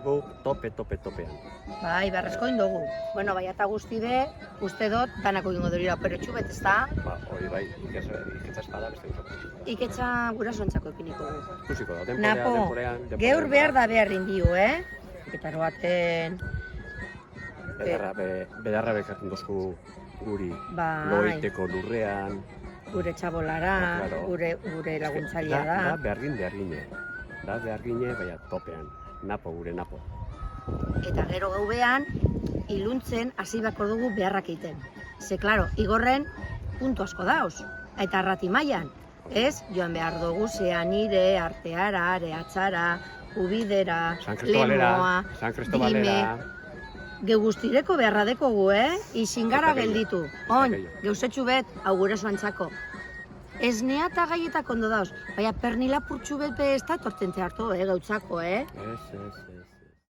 guk topean. Bai, berrezko indogu. Bueno, bai, eta guzti be, uste dut, danako ingo dira operetxu bet, ez da? Ba, hori bai, iketza espada beste guzatu. Iketza gurasoentzako epiniko gu. Ikusiko da, Napo, geur behar da behar indio, Eta eroaten... Bedarra bekartzen dozku guri, Bai. loiteko lurrean. Gure txabolara, Claro. gure laguntzailea da. Da behargine. Da behargine, baina topean. Napo, gure napo. Eta gero gaubean, iluntzen hasi bako dugu beharrak egiten. Ze, klaro, igorren puntu asko dauz. Eta arrati mailan, ez? Joan behar dugu Zeanire, Arteara, Areatzara, Ubidera, San Cristobalera, Lemoa, San Cristobalera. Geu guztireko beharra dekogu, Izin gara Eta gelditu. gehiago. On, Eta gehiago. geusetxu bet, hau gure soantzako. Ez nea eta gaietak ondo dauz. Baina pernila purtsu bet ez da tortzen hartu, gautzako, Ez.